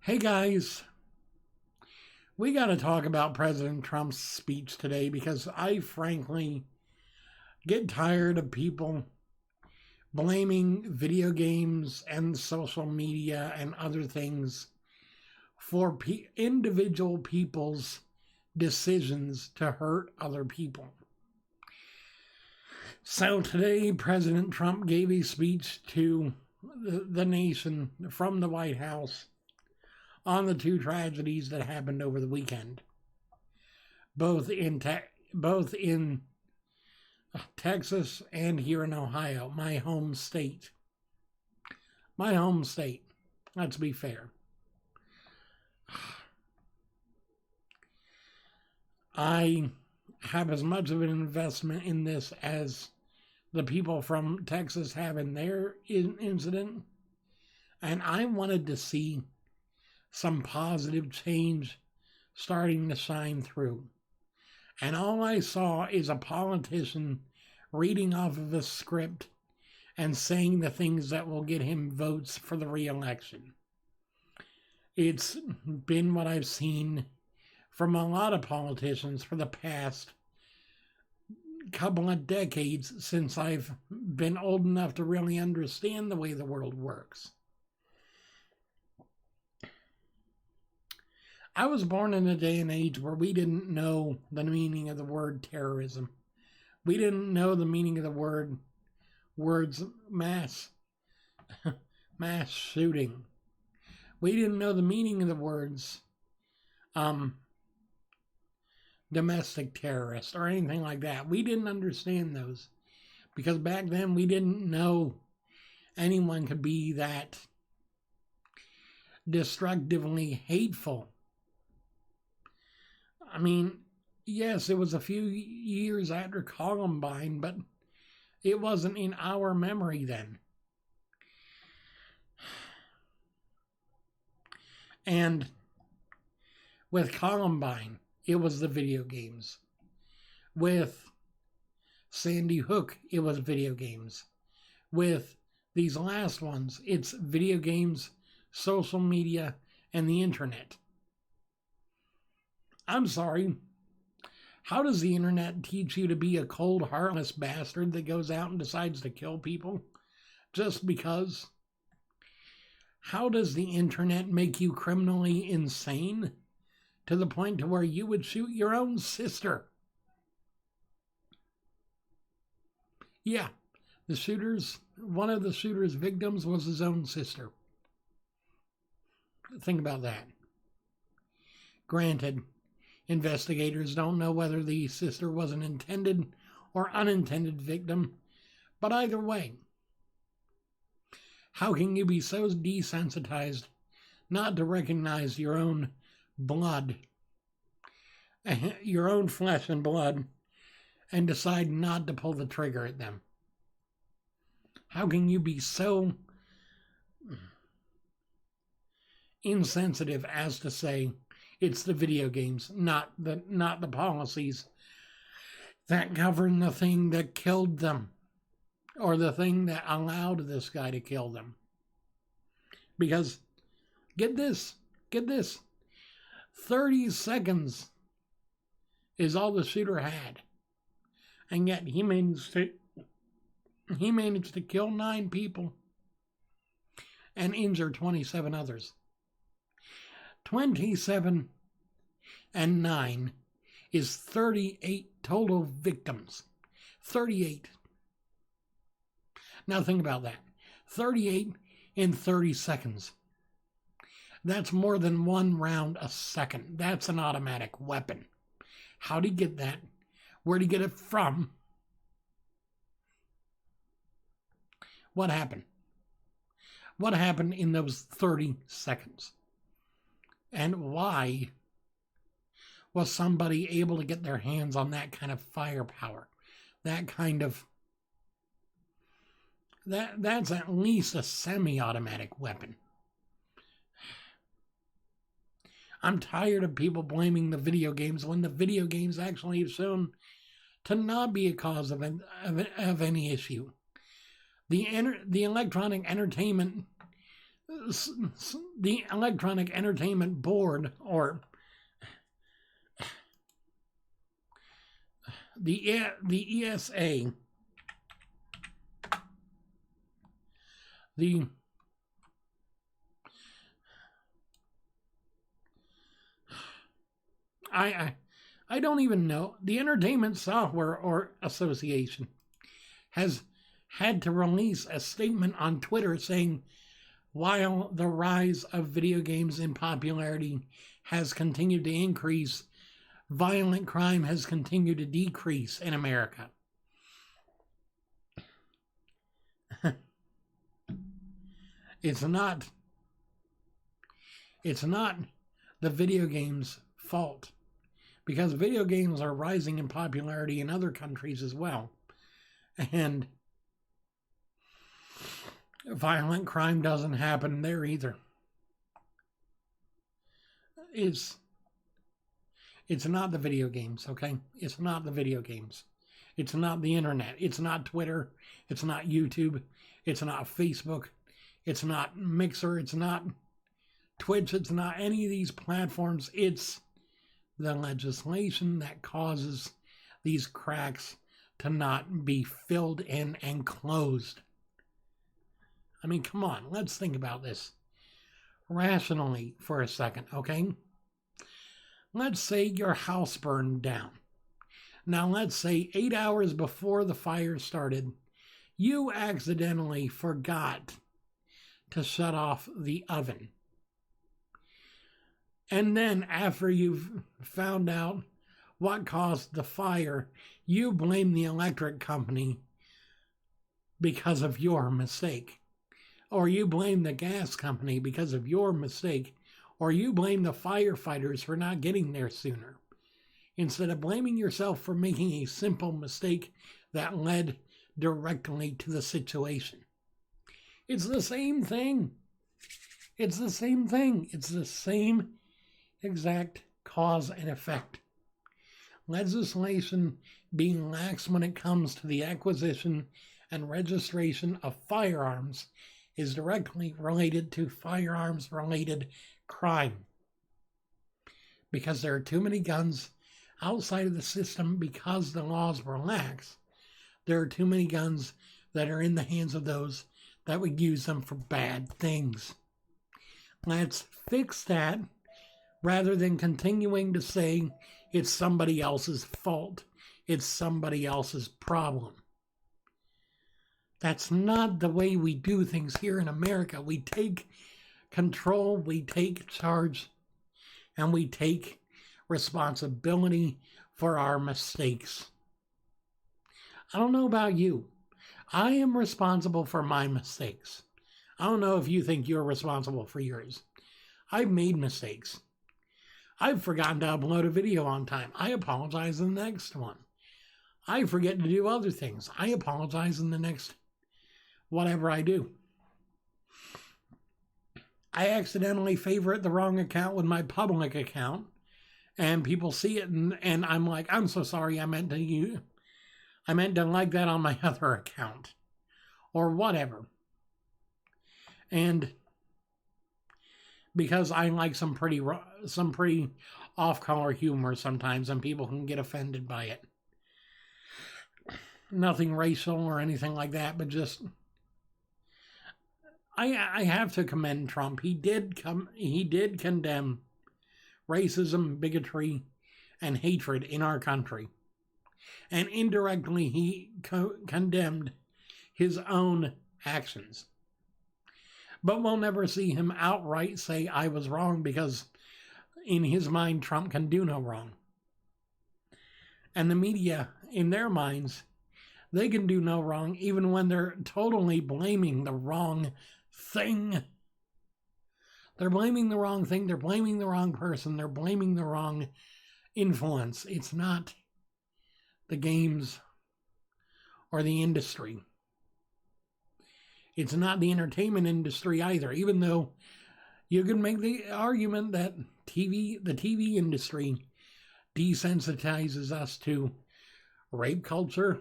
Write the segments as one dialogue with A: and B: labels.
A: Hey guys, we got to talk about President Trump's speech today because I frankly get tired of people blaming video games and social media and other things for individual people's decisions to hurt other people. So today, President Trump gave a speech to the nation from the White House on the two tragedies that happened over the weekend, both in Texas and here in Ohio, my home state. My home state. Let's be fair. I have as much of an investment in this as the people from Texas have in their incident, and I wanted to see some positive change starting to shine through. And all I saw is a politician reading off of a script and saying the things that will get him votes for the re-election. It's been what I've seen from a lot of politicians for the past couple of decades since I've been old enough to really understand the way the world works. I was born in a day and age where we didn't know the meaning of the word terrorism. We didn't know the meaning of the words mass shooting. We didn't know the meaning of the words domestic terrorist or anything like that. We didn't understand those because back then we didn't know anyone could be that destructively hateful. I mean, yes, it was a few years after Columbine, but it wasn't in our memory then. And with Columbine, it was the video games. With Sandy Hook, it was video games. With these last ones, it's video games, social media, and the internet. I'm sorry. How does the internet teach you to be a cold, heartless bastard that goes out and decides to kill people just because? How does the internet make you criminally insane to the point to where you would shoot your own sister? Yeah, one of the shooter's victims was his own sister. Think about that. Granted, investigators don't know whether the sister was an intended or unintended victim, but either way, how can you be so desensitized not to recognize your own blood, your own flesh and blood, and decide not to pull the trigger at them? How can you be so insensitive as to say it's the video games, not the policies that govern the thing that killed them or the thing that allowed this guy to kill them? Because get this, 30 seconds is all the shooter had. And yet he managed to kill 9 people and injure 27 others. 27 and 9 is 38 total victims. 38. Now think about that. 38 in 30 seconds. That's more than 1 round a second. That's an automatic weapon. How'd he get that? Where'd he get it from? What happened? What happened in those 30 seconds? And why was somebody able to get their hands on that kind of firepower? That kind of... That's at least a semi-automatic weapon. I'm tired of people blaming the video games when the video games actually have shown to not be a cause of any issue. The electronic entertainment the Electronic Entertainment Board, or the ESA, the I don't even know. The Entertainment Software or Association has had to release a statement on Twitter saying, while the rise of video games in popularity has continued to increase, violent crime has continued to decrease in America. It's not the video games' fault, because video games are rising in popularity in other countries as well. And violent crime doesn't happen there either. It's not the video games, okay? It's not the video games. It's not the internet. It's not Twitter. It's not YouTube. It's not Facebook. It's not Mixer. It's not Twitch. It's not any of these platforms. It's the legislation that causes these cracks to not be filled in and closed. I mean, come on, let's think about this rationally for a second, okay? Let's say your house burned down. Now, let's say 8 hours before the fire started, you accidentally forgot to shut off the oven. And then after you've found out what caused the fire, you blame the electric company because of your mistake. Or you blame the gas company because of your mistake. Or you blame the firefighters for not getting there sooner, instead of blaming yourself for making a simple mistake that led directly to the situation. It's the same thing. It's the same thing. It's the same exact cause and effect. Legislation being lax when it comes to the acquisition and registration of firearms is directly related to firearms-related crime. Because there are too many guns outside of the system because the laws were lax. There are too many guns that are in the hands of those that would use them for bad things. Let's fix that rather than continuing to say it's somebody else's fault. It's somebody else's problem. That's not the way we do things here in America. We take control, we take charge, and we take responsibility for our mistakes. I don't know about you. I am responsible for my mistakes. I don't know if you think you're responsible for yours. I've made mistakes. I've forgotten to upload a video on time. I apologize in the next one. I forget to do other things. I apologize in the next whatever I do. I accidentally favorite the wrong account with my public account, and people see it, and I'm like, I'm so sorry, I meant to like that on my other account, or whatever. And because I like some pretty off-color humor sometimes, and people can get offended by it. Nothing racial or anything like that, but just I have to commend Trump. He did condemn racism, bigotry, and hatred in our country. And indirectly, he condemned his own actions. But we'll never see him outright say, I was wrong, because in his mind, Trump can do no wrong. And the media, in their minds, they can do no wrong even when they're totally blaming the wrong thing. They're blaming the wrong thing. They're blaming the wrong person. They're blaming the wrong influence. It's not the games or the industry. It's not the entertainment industry either, even though you can make the argument that the TV industry desensitizes us to rape culture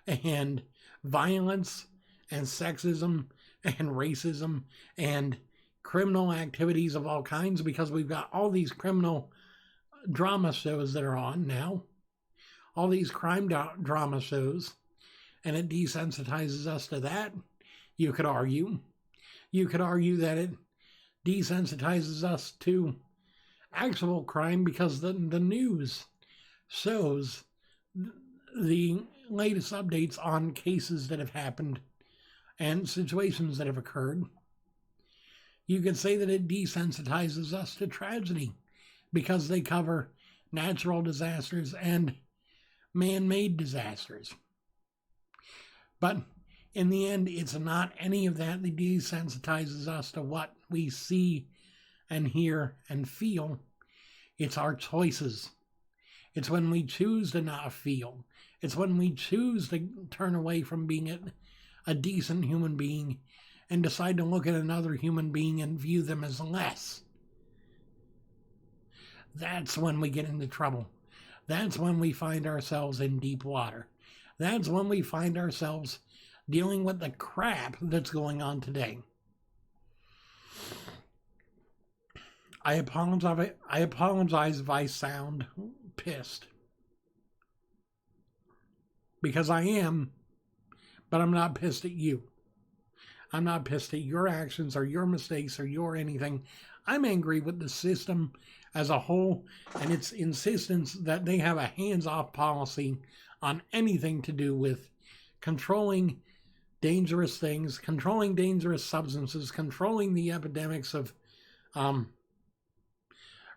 A: and violence and sexism and racism and criminal activities of all kinds, because we've got all these criminal drama shows that are on now, all these crime drama shows, and it desensitizes us to that. You could argue that it desensitizes us to actual crime because the news shows the latest updates on cases that have happened and situations that have occurred. You could say that it desensitizes us to tragedy because they cover natural disasters and man-made disasters. But in the end, it's not any of that that desensitizes us to what we see and hear and feel. It's our choices. It's when we choose to not feel. It's when we choose to turn away from being a decent human being and decide to look at another human being and view them as less. That's when we get into trouble. That's when we find ourselves in deep water. That's when we find ourselves dealing with the crap that's going on today. I apologize if I sound pissed. Because I am, but I'm not pissed at you. I'm not pissed at your actions or your mistakes or your anything. I'm angry with the system as a whole and its insistence that they have a hands-off policy on anything to do with controlling dangerous things, controlling dangerous substances, controlling the epidemics of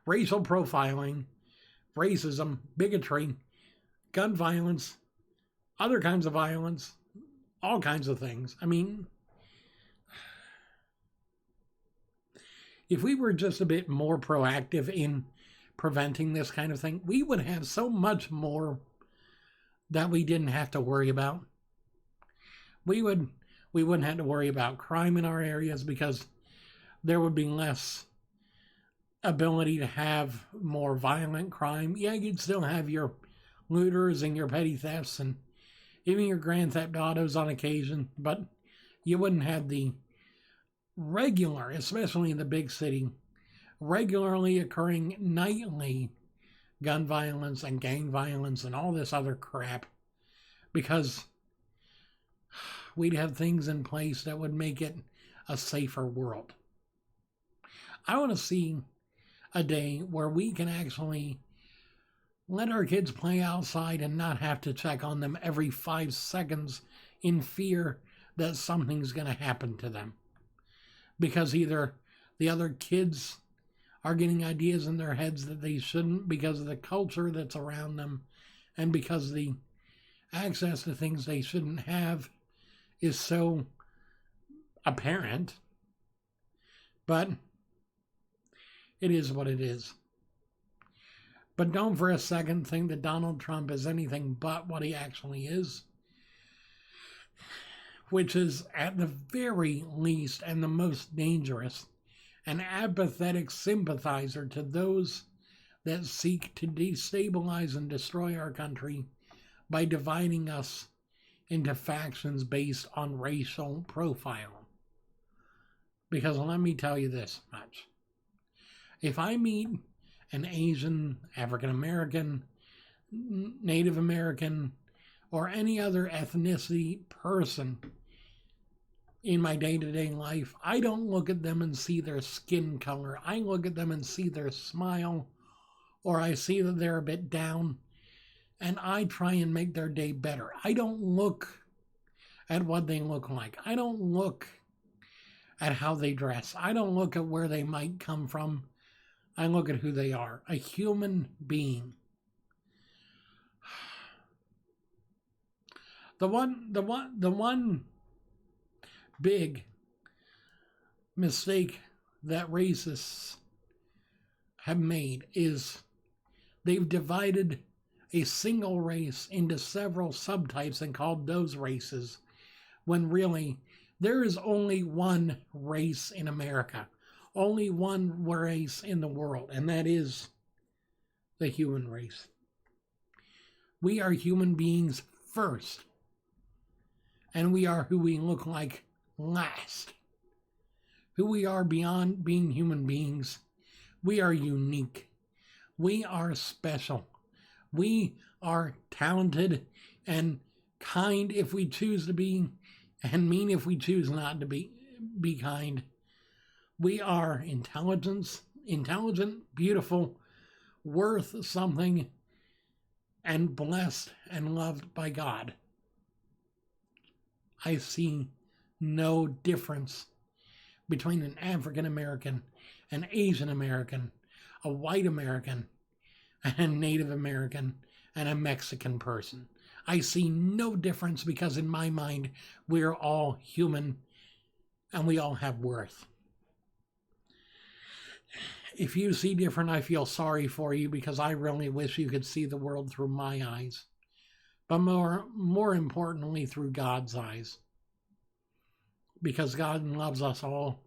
A: racial profiling, racism, bigotry, gun violence, other kinds of violence, all kinds of things. I mean, if we were just a bit more proactive in preventing this kind of thing, we would have so much more that we didn't have to worry about. We wouldn't have to worry about crime in our areas because there would be less ability to have more violent crime. Yeah, you'd still have your looters and your petty thefts and even your grand theft autos on occasion, but you wouldn't have the regular, especially in the big city, regularly occurring nightly gun violence and gang violence and all this other crap, because we'd have things in place that would make it a safer world. I want to see a day where we can actually let our kids play outside and not have to check on them every 5 seconds in fear that something's going to happen to them. Because either the other kids are getting ideas in their heads that they shouldn't because of the culture that's around them and because the access to things they shouldn't have is so apparent. But it is what it is. But don't for a second think that Donald Trump is anything but what he actually is, which is at the very least and the most dangerous, an apathetic sympathizer to those that seek to destabilize and destroy our country by dividing us into factions based on racial profile. Because let me tell you this much. If I meet an Asian, African American, Native American, or any other ethnicity person in my day-to-day life, I don't look at them and see their skin color. I look at them and see their smile, or I see that they're a bit down, and I try and make their day better. I don't look at what they look like. I don't look at how they dress. I don't look at where they might come from. I look at who they are, a human being. The one big mistake that racists have made is they've divided a single race into several subtypes and called those races, when really there is only one race in America. Only one race in the world, and that is the human race. We are human beings first, and we are who we look like last. who we are beyond being human beings. We are unique. We are special. We are talented and kind if we choose to be, and mean if we choose not to be kind. We are intelligent, beautiful, worth something, and blessed and loved by God. I see no difference between an African American, an Asian American, a white American, and a Native American, and a Mexican person. I see no difference because in my mind, we're all human and we all have worth. If you see different, I feel sorry for you because I really wish you could see the world through my eyes, but more importantly, through God's eyes. Because God loves us all,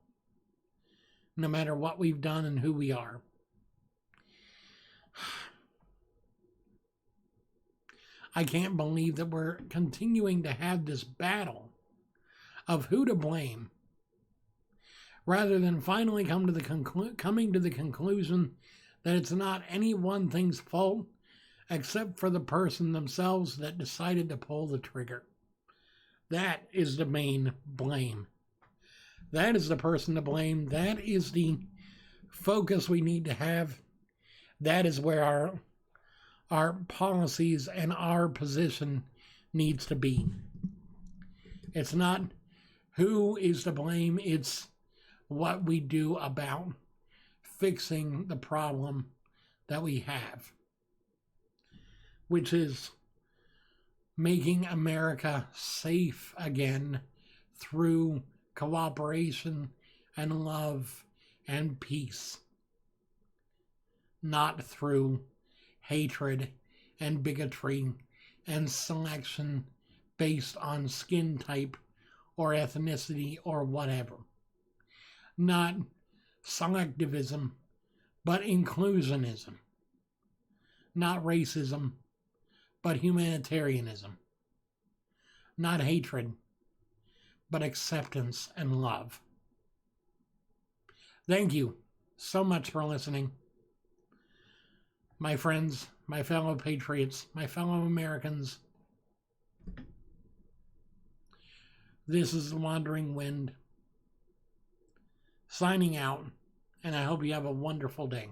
A: no matter what we've done and who we are. I can't believe that we're continuing to have this battle of who to blame, rather than finally coming to the conclusion that it's not any one thing's fault except for the person themselves that decided to pull the trigger. That is the main blame. That is the person to blame. That is the focus we need to have. That is where our policies and our position needs to be. It's not who is to blame, it's what we do about fixing the problem that we have, which is making America safe again through cooperation and love and peace, not through hatred and bigotry and selection based on skin type or ethnicity or whatever. Not selectivism, but inclusionism. Not racism, but humanitarianism. Not hatred, but acceptance and love. Thank you so much for listening. My friends, my fellow patriots, my fellow Americans. This is the Wandering Wind, signing out, and I hope you have a wonderful day.